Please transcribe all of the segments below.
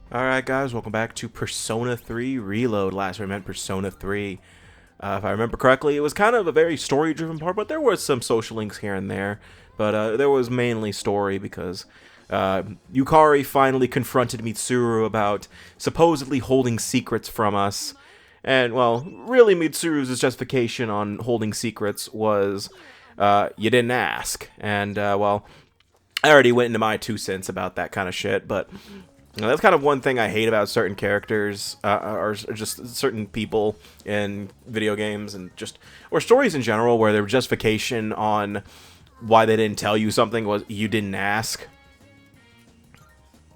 Alright guys, welcome back to Persona 3 Reload. Last we meant Persona 3. If I remember correctly, it was kind of a very story-driven part, but there was some social links here and there. But there was mainly story because Yukari finally confronted Mitsuru about supposedly holding secrets from us. And, well, really Mitsuru's justification on holding secrets was, you didn't ask. And, well, I already went into my 2 cents about that kind of shit, but that's kind of one thing I hate about certain characters, or just certain people in video games, and or stories in general, where their justification on why they didn't tell you something was you didn't ask.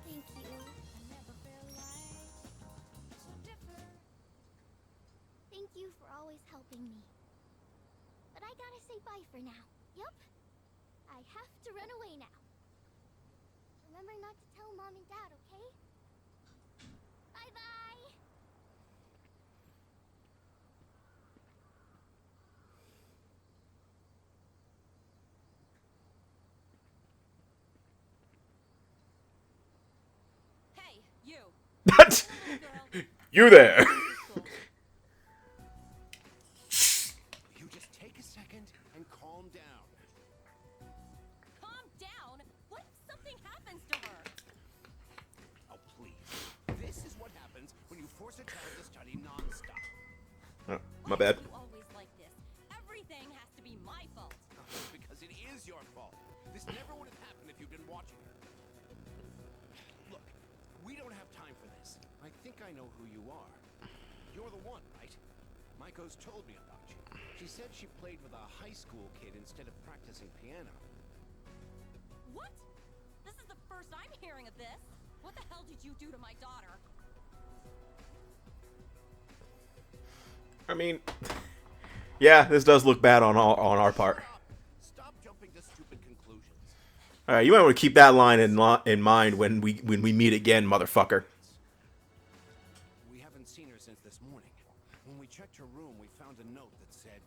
Thank you. Thank you for always helping me. But I gotta say bye for now. Yup. I have to run away now. Remember not to tell Mom and Dad, okay? Bye-bye! Hey, you! That's you there. You just take a second and calm down. Calm down! What if something happens to her? Oh, please. This is what happens when you force a child to study non-stop. Oh, my Why bad. are you always like this? Everything has to be my fault. Because it is your fault. This never would have happened if you'd been watching. Look, we don't have time for this. I think I know who you are. You're the one, right? Maiko's told me about you. She said she played with a high school kid instead of practicing piano. What? This is the first I'm hearing of this. What the hell did you do to my daughter? I mean, yeah, this does look bad on our part. Stop jumping to stupid conclusions. All right, you might want to keep that line in mind when we meet again, motherfucker. We haven't seen her since this morning. When we checked her room, we found a note that said,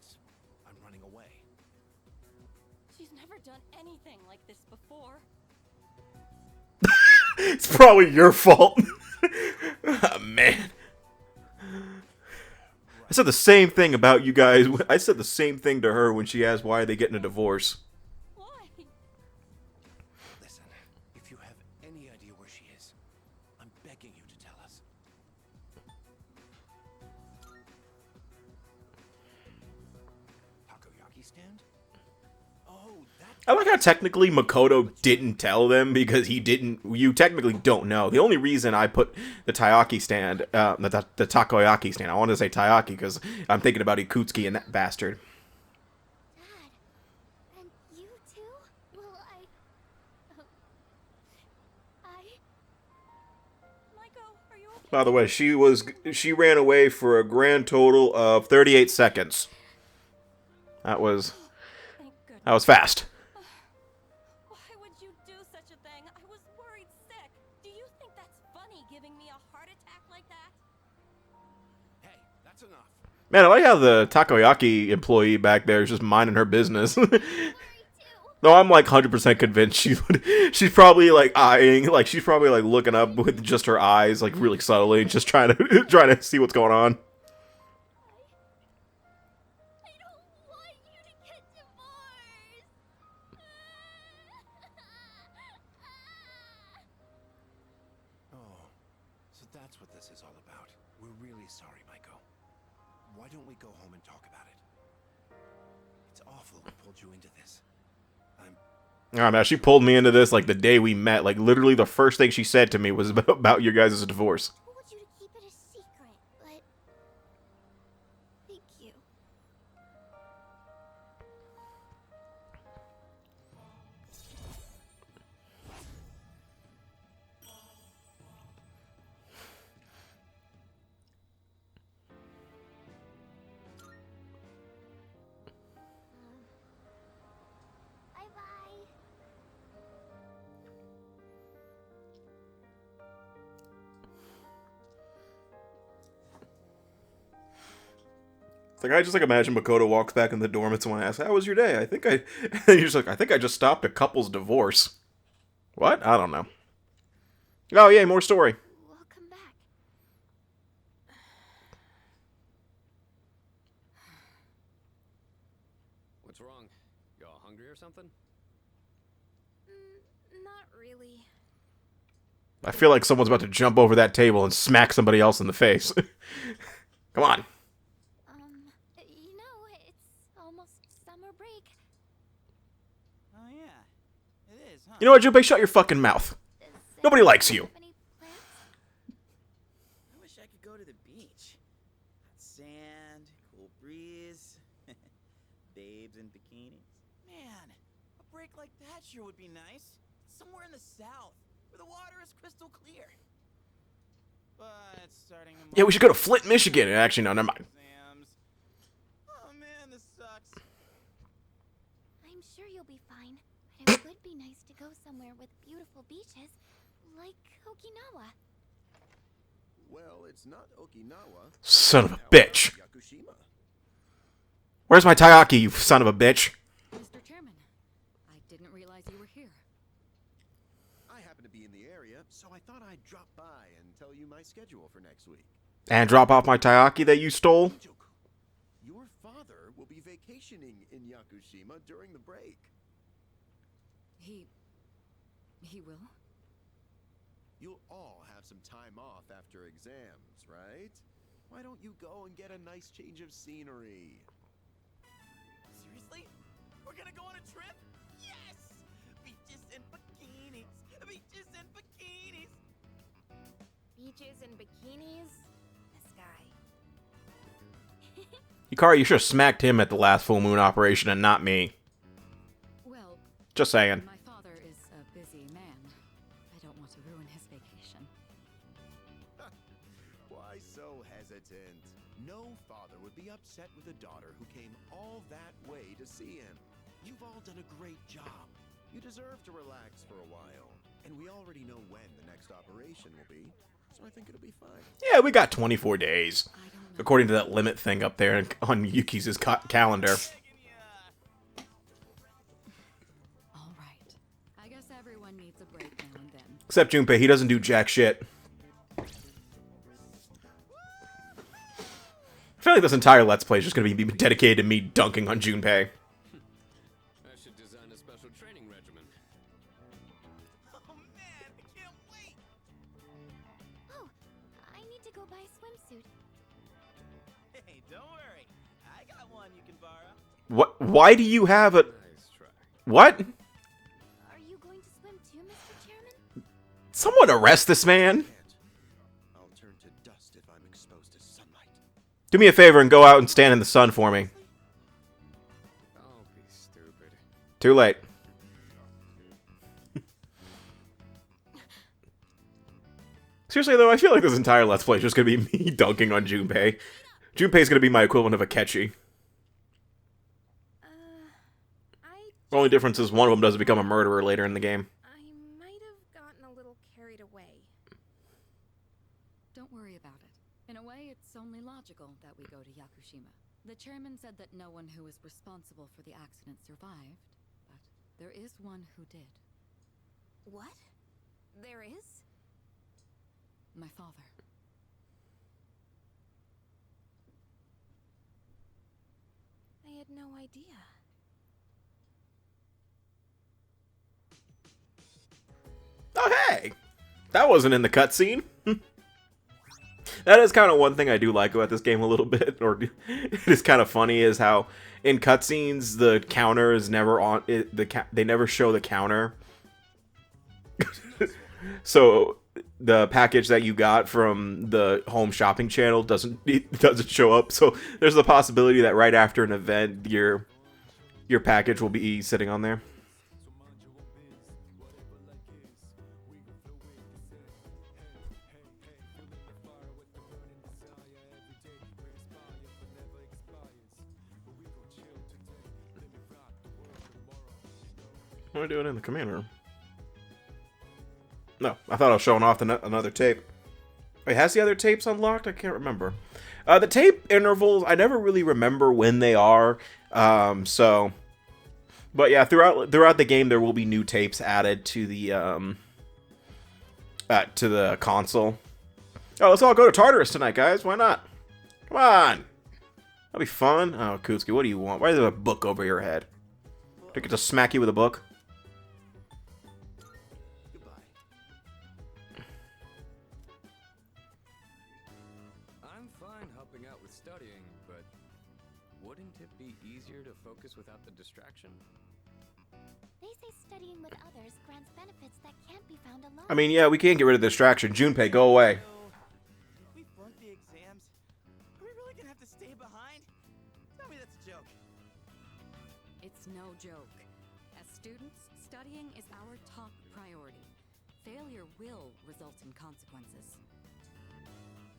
"I'm running away." She's never done anything like this before. It's probably your fault. Oh, man. I said the same thing about you guys. I said the same thing to her when she asked why are they getting a divorce. Why? Listen, if you have any idea where she is, I'm begging you to tell us. Takoyaki stand? Oh, that. I like how technically Makoto didn't tell them because you technically don't know. The only reason I put the taiyaki stand, the takoyaki stand, I wanted to say taiyaki because I'm thinking about Ikutsuki and that bastard. Dad. And you too? Well, Maiko, are you okay? By the way, she ran away for a grand total of 38 seconds. That was Thank goodness. that was fast. Why would you do such a thing? I was worried sick. Do you think that's funny, giving me a heart attack like that? Hey, that's enough. Man, I like how the takoyaki employee back there is just minding her business. worried too. No, I'm like 100% convinced she's probably like eyeing, like she's probably like looking up with just her eyes, like really subtly, just trying to trying to see what's going on. I don't want you to get divorced. Oh, so that's what this is all about. We're really sorry, Maiko. Why don't we go home and talk about it? It's awful we pulled you into this. Oh man, she pulled me into this like the day we met. Like literally the first thing she said to me was about your guys' divorce. I told you to keep it a secret, but thank you. Bye-bye. It's like I just like imagine Makoto walks back in the dorm and someone asks, "How was your day?" And he's like, "I think I just stopped a couple's divorce." What? I don't know. Oh, yay, more story. Welcome something? Not really. I feel like someone's about to jump over that table and smack somebody else in the face. Come on. You know, it's almost summer break. Oh yeah, it is, huh? You know what, Junpei? Shut your fucking mouth. Does Nobody anyone likes you. have any plans? I wish I could go to the beach. Hot sand, cool breeze, babes in bikinis. Man, a break like that sure would be nice. Somewhere in the south, where the water is crystal clear. But starting tomorrow. Yeah, we should go to Flint, Michigan. Actually, no, never mind. Exams. Oh man, this sucks. I'm sure you'll be fine, but it would be nice to go somewhere with beautiful beaches, like Okinawa. Well, it's not Okinawa. Son of a How bitch. about Yakushima? Where's my taiyaki, you son of a bitch? Mr. Chairman, I didn't realize you were here. I happen to be in the area, so I thought I'd drop by and tell you my schedule for next week. And drop off my taiyaki that you stole? Joku, your father will be vacationing in Yakushima during the break. He will? You'll all have some time off after exams, right? Why don't you go and get a nice change of scenery? Seriously? We're gonna go on a trip? Yes! Beaches and bikinis. Beaches and bikinis. Beaches and bikinis? This guy. Yukari, you should have smacked him at the last full moon operation and not me. Well, Just saying. my father is a busy man. I don't want to ruin his vacation. Why so hesitant? No father would be upset with a daughter who came all that way to see him. You've all done a great job. You deserve to relax for a while. And we already know when the next operation will be, so I think it'll be fine. Yeah, we got 24 days. I don't know. According to that limit thing up there on Yuki's calendar. All right. I guess everyone needs a break now and then. Except Junpei, he doesn't do jack shit. I feel like this entire Let's Play is just going to be dedicated to me dunking on Junpei. I should design a special training regimen. Oh man, I can't wait! Oh, I need to go buy a swimsuit. Hey, don't worry. I got one you can borrow. What? Why do you have a... Nice try. What? Are you going to swim too, Mr. Chairman? Someone arrest this man. Can't. I'll turn to dust if I'm exposed to sunlight. Do me a favor and go out and stand in the sun for me. Don't be stupid. Too late. Seriously though, I feel like this entire Let's Play is just gonna be me dunking on Junpei. Junpei's gonna be my equivalent of a catchy. I The only difference is one of them doesn't become a murderer later in the game. might have gotten a little carried away. Don't worry about it. In a way, it's only logical that we go to Yakushima. The chairman said that no one who was responsible for the accident survived, but there is one who did. What? There is? My father. I had no idea. Oh hey! That wasn't in the cutscene. That is kind of one thing I do like about this game a little bit, or it is kind of funny, is how in cutscenes the counter is never on. They never show the counter. So the package that you got from the home shopping channel doesn't show up. So there's the possibility that right after an event, your package will be sitting on there. What am I doing in the command room? No, I thought I was showing off another tape. Wait, has the other tapes unlocked? I can't remember. The tape intervals, I never really remember when they are. But yeah, throughout the game, there will be new tapes added to the console. Oh, let's all go to Tartarus tonight, guys. Why not? Come on. That'll be fun. Oh, Ikutsuki, what do you want? Why is there a book over your head? Well, Do I get to smack you with a book? Goodbye. I'm fine helping out with studying, but wouldn't it be easier to focus without the distraction? They say studying with others grants benefits that can't be found alone. I mean, yeah, we can't get rid of the distraction. Junpei, go away. So, if we flunk the exams, are we really gonna have to stay behind? Tell me that's a joke. It's no joke. As students, studying is our top priority. Failure will result in consequences.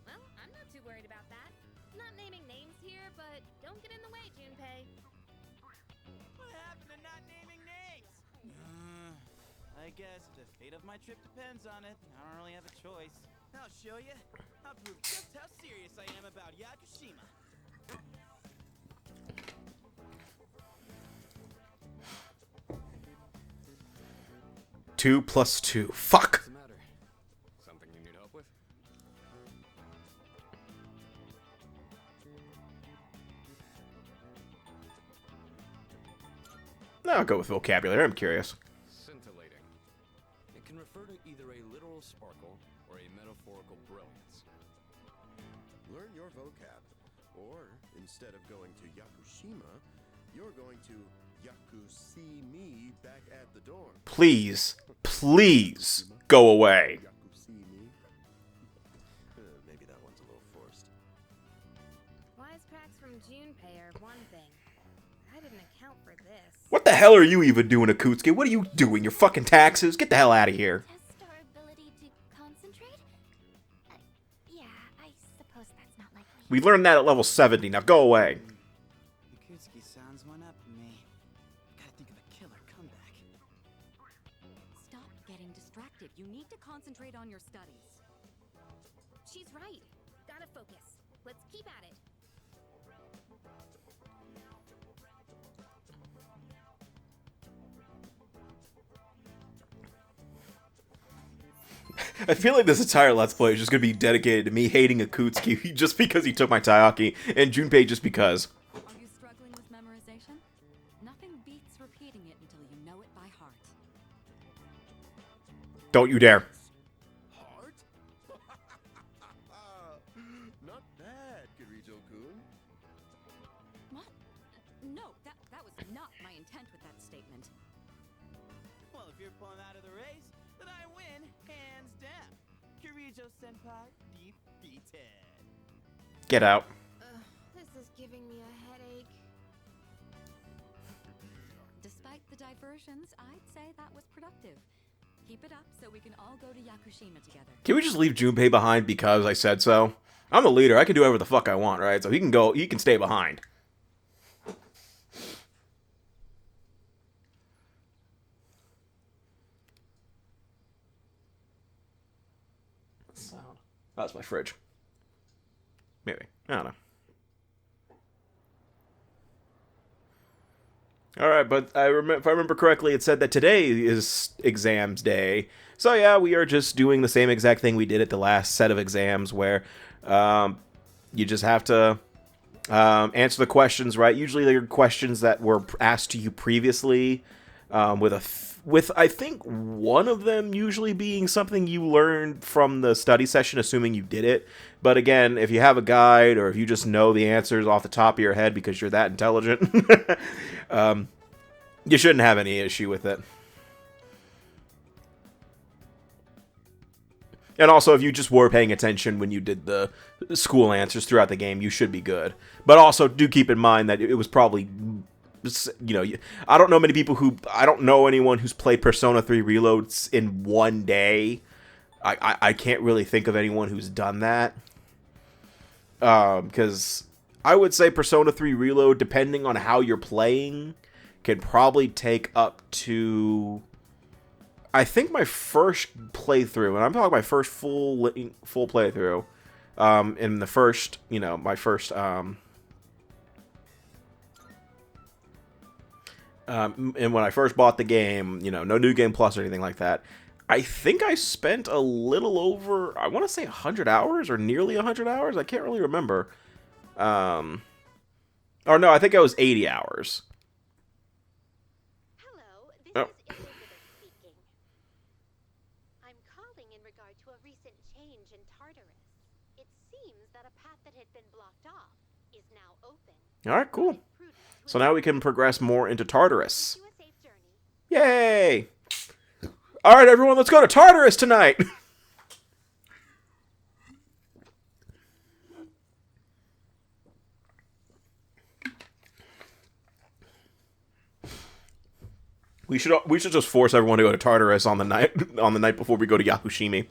Well, I'm not too worried about that. Not naming names here, but don't get in the way, Junpei. What happened to not naming names? I guess the fate of my trip depends on it. I don't really have a choice. I'll show you. I'll prove just how serious I am about Yakushima. Two plus two. Fuck! What's the matter? Something you need help with? No, I'll go with vocabulary. I'm curious. Scintillating. It can refer to either a literal sparkle or a metaphorical brilliance. Learn your vocab. Or, instead of going to Yakushima, you're going to Yakusimi back at the dorm. Please, please, go away. Yakusimi? Maybe that one's a little forced. Wisecracks from Junpei are one thing. I didn't account for this. What the hell are you even doing, Ikutsuki? What are you doing? Your fucking taxes? Get the hell out of here. Test our ability to concentrate? Yeah, I suppose that's not likely. We learned that at level 70. Now go away. Ikutsuki sounds one up to me. Gotta think of a killer comeback. Stop getting distracted. You need to concentrate on your studies. She's right. Gotta focus. Let's keep at it. I feel like this entire Let's Play is just going to be dedicated to me hating Ikutsuki just because he took my Taiyaki, and Junpei just because. Are you struggling with memorization? Nothing beats repeating it until you know it by heart. Don't you dare. Heart? Not bad, Kirijo-kun. What? No, that was not my intent with that statement. Well, if you're pulling out of the race, then I win, hands down. Kirijo-senpai defeated. Get out. This is giving me a headache. Despite the diversions, I'd say that was productive. Keep it up so we can all go to Yakushima together. Can we just leave Junpei behind because I said so? I'm the leader. I can do whatever the fuck I want, right? So he can go. He can stay behind. Sound. That's my fridge. Maybe. I don't know. All right, but if I remember correctly, it said that today is exams day. So yeah, we are just doing the same exact thing we did at the last set of exams, where you just have to answer the questions right. Usually, they're questions that were asked to you previously, with I think one of them usually being something you learned from the study session, assuming you did it. But again, if you have a guide or if you just know the answers off the top of your head because you're that intelligent, you shouldn't have any issue with it. And also, if you just were paying attention when you did the school answers throughout the game, you should be good. But also, do keep in mind that it was probably, you know, I don't know many people who, I don't know anyone who's played Persona 3 Reloads in one day. I can't really think of anyone who's done that. Because I would say Persona 3 Reload, depending on how you're playing, can probably take up to, I think my first playthrough, and I'm talking my first full playthrough, in the first, you know, my first, and when I first bought the game, you know, no New Game Plus or anything like that, I think I spent a little over, I want to say 100 hours or nearly 100 hours. I can't really remember. Or no, I think I was 80 hours. Oh. This is Elizabeth speaking. I'm calling in regard to a recent change in Tartarus. It seems that a path that had been blocked off is now open. All right, cool. So now we can progress more into Tartarus. Wish you a safe journey. Yay! All right, everyone, let's go to Tartarus tonight. We should just force everyone to go to Tartarus on the night before we go to Yakushima.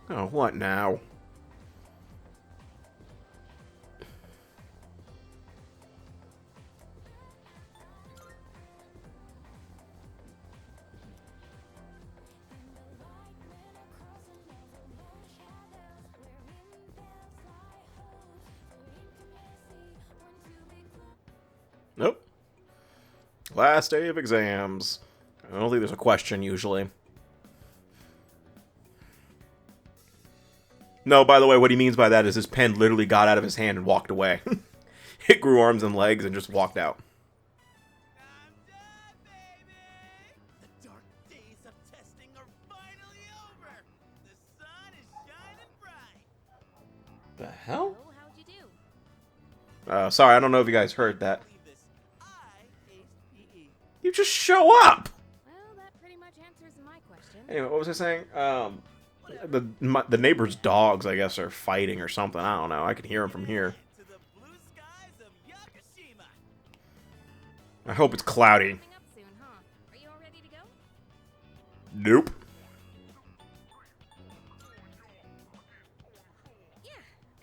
Oh, what now? Nope. Last day of exams. I don't think there's a question usually. No, by the way, what he means by that is his pen literally got out of his hand and walked away. It grew arms and legs and just walked out. I'm done, baby! The dark days of testing are finally over! The sun is shining bright! The hell? Oh, how'd you do? Sorry, I don't know if you guys heard that. Believe this. I aced PE. You just show up! Well, that pretty much answers my question. Anyway, what was I saying? The neighbor's dogs, I guess, are fighting or something. I don't know. I can hear them from here. To the blue skies of Yakushima! I hope it's cloudy. Coming up soon, huh? Are you all ready to go? Nope. Yeah,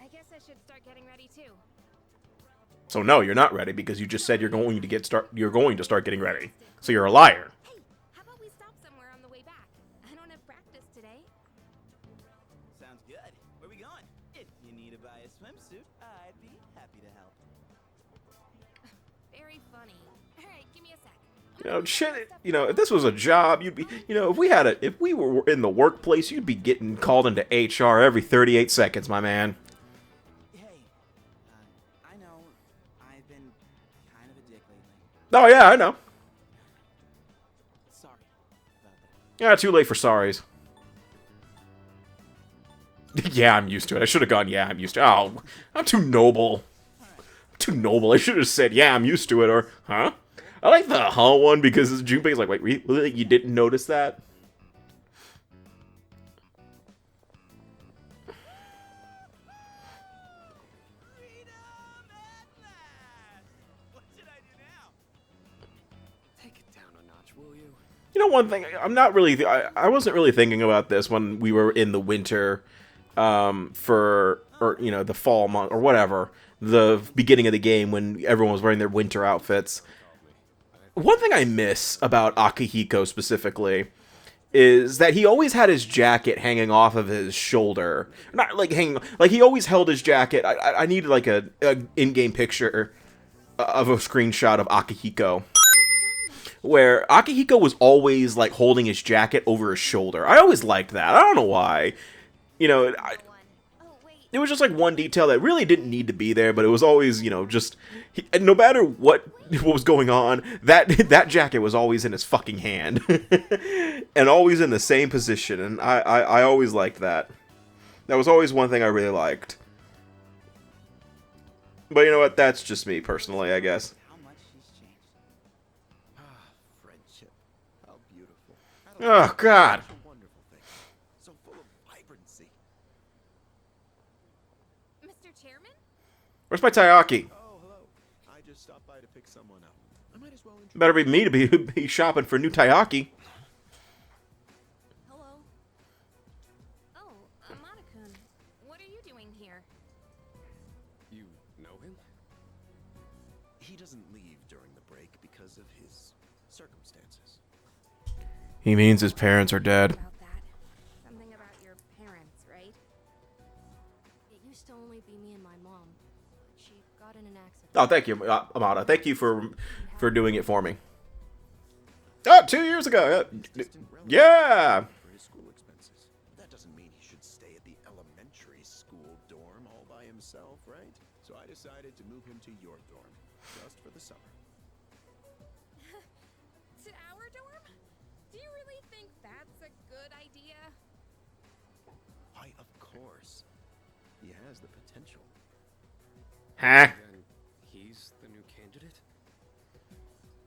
I guess I should start getting ready too. So no, you're not ready because you just said you're going to start getting ready. So you're a liar. Hey, how about we stop somewhere on the way back? I don't have practice today. Sounds good. Where we going? If you need to buy a swimsuit, I'd be happy to help. Very funny. Alright, give me a sec. You know, shit. You know, if this was a job, you'd be. You know, if we were in the workplace, you'd be getting called into HR every 38 seconds, my man. Hey, I know I've been kind of a dick lately. Oh yeah, I know. Sorry about that. Yeah, too late for sorries. Yeah, I'm used to it. I should have gone, yeah, I'm used to it. Oh, I'm too noble. I'm too noble. I should have said, yeah, I'm used to it, or, huh? I like the huh one because Junpei's like, wait, really? You didn't notice that? Freedom at last! What should I do now? Take it down a notch, will you? You know, one thing, I wasn't really thinking about this when we were in the winter, you know, the fall month, or whatever, the beginning of the game when everyone was wearing their winter outfits. One thing I miss about Akihiko specifically is that he always had his jacket hanging off of his shoulder. Not like hanging, like he always held his jacket. I needed like a in-game picture of a screenshot of Akihiko, where Akihiko was always like holding his jacket over his shoulder. I always liked that. I don't know why. You know, Oh, wait. it was just like one detail that really didn't need to be there, but it was always, you know, just and no matter what was going on, that jacket was always in his fucking hand and always in the same position, and I always liked that. That was always one thing I really liked. But you know what? That's just me personally, I guess. How much she's changed. Ah, friendship. How beautiful. Oh God. Such a wonderful thing. So full of vibrancy. Mr. Chairman? Where's my Taiyaki? Oh, hello. I just stopped by to pick someone up. I might as well introduce. Better be me to be shopping for new Taiyaki. Hello. Oh, Amada-kun. What are you doing here? You know him? He doesn't leave during the break because of his circumstances. He means his parents are dead. About that. Something about your parents, right? It used to only be me and my mom. She got in an accident. Oh, thank you, Amada. Thank you for doing it for me. Oh, 2 years ago. Distant relative Yeah. For his school expenses. That doesn't mean he should stay at the elementary school dorm all by himself, right? So I decided to move him to your dorm, just for the summer. To our has the potential. Huh? Then he's the new candidate?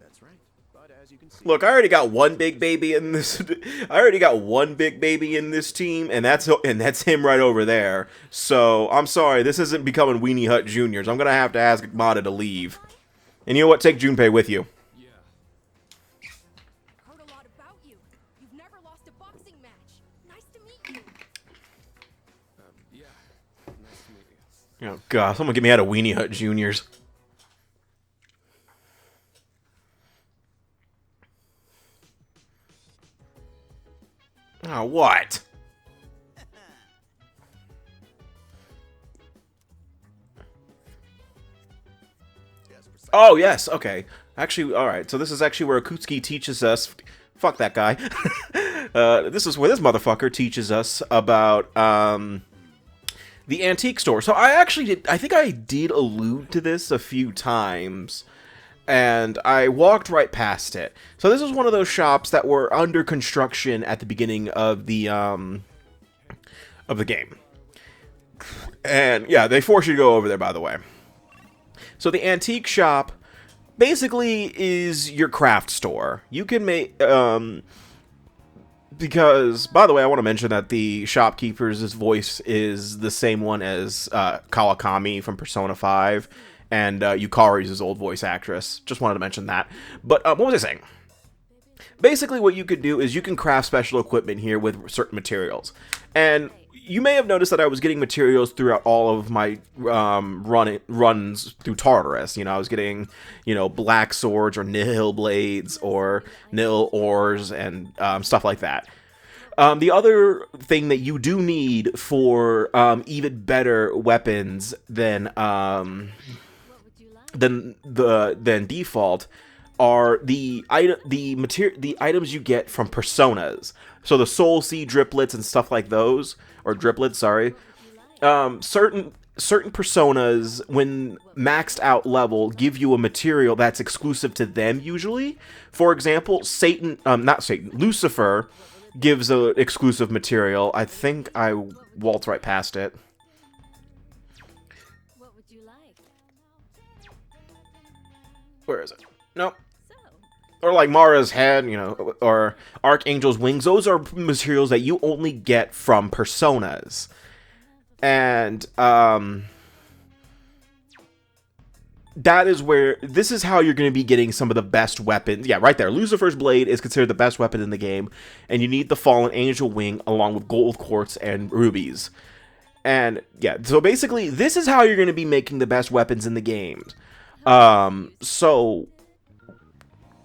That's right. But as you can see, Look, I already got one big baby in this. I already got one big baby in this team, and that's him right over there. So I'm sorry, this isn't becoming Weenie Hut Juniors. I'm gonna have to ask Mata to leave. And you know what? Take Junpei with you. Yeah. Heard a lot about you. You've never lost a boxing match. Nice to meet you. Yeah. Nice to meet you. Oh God, someone get me out of Weenie Hut Juniors. Oh, what? Oh, yes, okay. Actually, alright, so this is actually where Ikutsuki teaches us... Fuck that guy. This is where this motherfucker teaches us about, the antique store. So I think I did allude to this a few times, and I walked right past it. So this is one of those shops that were under construction at the beginning of the game. And, yeah, they force you to go over there, by the way. So the antique shop basically is your craft store. You can make, because, by the way, I want to mention that the shopkeeper's voice is the same one as Kawakami from Persona 5, and Yukari's his old voice actress. Just wanted to mention that. But what was I saying? Basically, what you could do is you can craft special equipment here with certain materials. And you may have noticed that I was getting materials throughout all of my runs through Tartarus. You know, I was getting, you know, black swords or nihil blades or nihil ores and stuff like that. The other thing that you do need for even better weapons than default are the items you get from personas. So the soul seed driplets and stuff like those, or driplets, sorry. Certain personas, when maxed out level, give you a material that's exclusive to them usually. For example, Lucifer gives an exclusive material. I think I waltzed right past it. What would you like? Where is it? Nope. Or like Mara's head, you know, or Archangel's wings. Those are materials that you only get from personas. And, that is where, this is how you're going to be getting some of the best weapons. Yeah, right there. Lucifer's Blade is considered the best weapon in the game. And you need the Fallen Angel Wing along with gold quartz and rubies. And, yeah, so basically, this is how you're going to be making the best weapons in the game. So...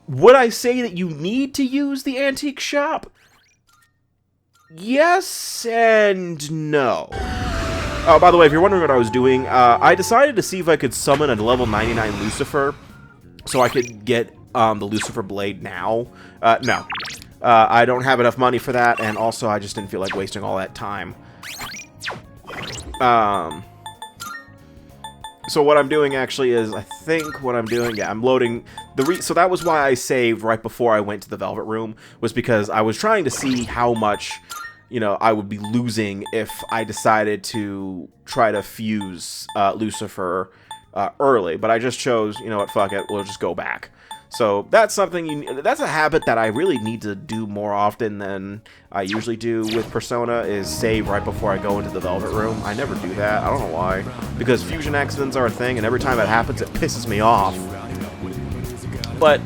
would I say that you need to use the antique shop? Yes and no. Oh, by the way, if you're wondering what I was doing, I decided to see if I could summon a level 99 Lucifer so I could get the Lucifer Blade now. No. I don't have enough money for that, and also I just didn't feel like wasting all that time. So what I'm doing actually is, I think what I'm doing, yeah, I'm loading so that was why I saved right before I went to the Velvet Room, was because I was trying to see how much, you know, I would be losing if I decided to try to fuse Lucifer early. But I just chose, you know what, fuck it, we'll just go back. So that's something that's a habit that I really need to do more often than I usually do with Persona, is save right before I go into the Velvet Room. I never do that. I don't know why. Because fusion accidents are a thing, and every time that happens, it pisses me off. But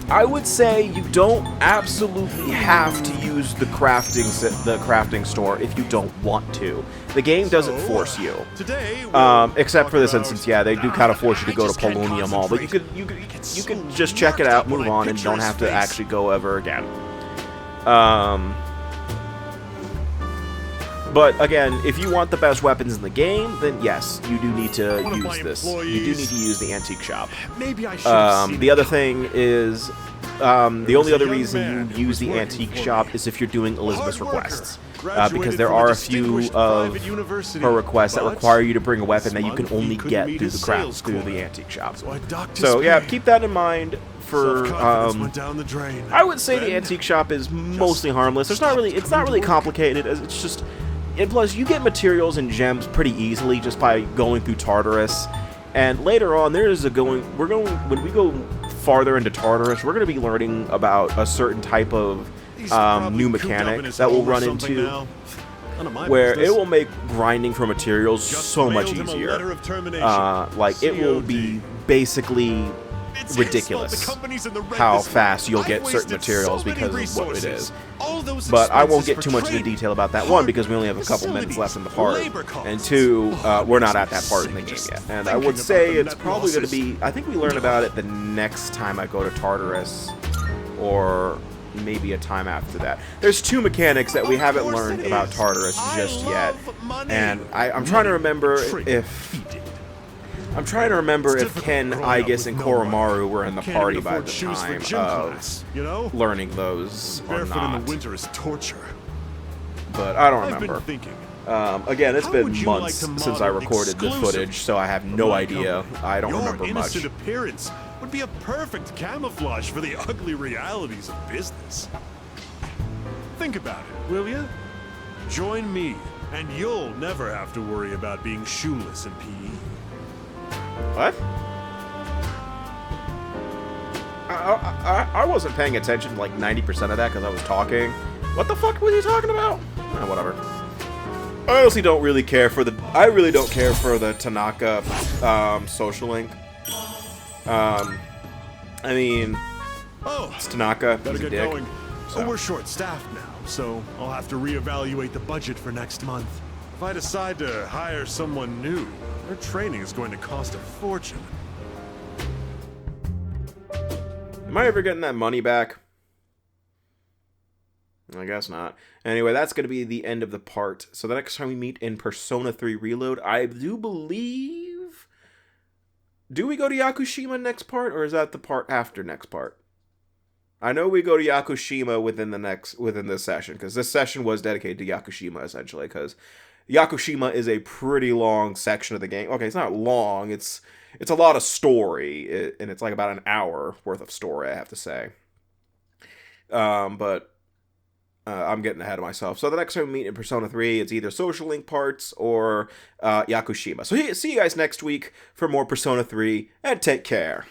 I would say you don't absolutely have to use the crafting store if you don't want to. The game doesn't force you. Except for this instance, yeah, they do kind of force you to go to Polonium Mall, but you could just check it out, move on, and don't have to actually go ever again. But again, if you want the best weapons in the game, then yes, you do need to use this. You do need to use the antique shop. Maybe I should. The other thing is, the only other reason you use the antique shop is if you're doing Elizabeth's requests. Because there are a few of her requests that require you to bring a weapon that you can only get through the antique shop. So yeah, keep that in mind. I would say the antique shop is mostly harmless. It's not really complicated. It's just And plus, you get materials and gems pretty easily just by going through Tartarus. And later on, when we go farther into Tartarus, we're going to be learning about a certain type of new mechanic that we'll run into, where it will make grinding for materials so much easier. Like, it will be basically ridiculous how fast you'll get certain materials because of what it is. But I won't get too much into detail about that, one, because we only have a couple minutes left in the part, and two, we're not at that part in the game yet. And I would say it's probably going to be, I think we learn about it the next time I go to Tartarus, or maybe a time after that. There's two mechanics that we haven't learned about Tartarus just yet, and I'm trying to remember if Ken, Aigis, and Koromaru were in the party by the time of learning those or not. But I don't remember. Again, it's been months since I recorded the footage, so I have no idea. I don't remember much. Your innocent appearance would be a perfect camouflage for the ugly realities of business. Think about it, will you? Join me, and you'll never have to worry about being shoeless in PE. What? I wasn't paying attention to like 90% of that because I was talking. What the fuck was he talking about? Whatever. I honestly don't really care for the... I really don't care for the Tanaka social link. I mean... it's Tanaka. Better He's a get dick. going. So. We're short-staffed now, so I'll have to reevaluate the budget for next month. If I decide to hire someone new, their training is going to cost a fortune. Am I ever getting that money back? I guess not. Anyway, that's going to be the end of the part. So the next time we meet in Persona 3 Reload, I do believe... Do we go to Yakushima next part, or is that the part after next part? I know we go to Yakushima within this session, because this session was dedicated to Yakushima, essentially, because Yakushima is a pretty long section of the game. Okay, it's not long, it's a lot of story, and it's like about an hour worth of story, I have to say. But I'm getting ahead of myself. So the next time we meet in Persona 3, it's either Social Link parts or Yakushima. So see you guys next week for more Persona 3, and take care.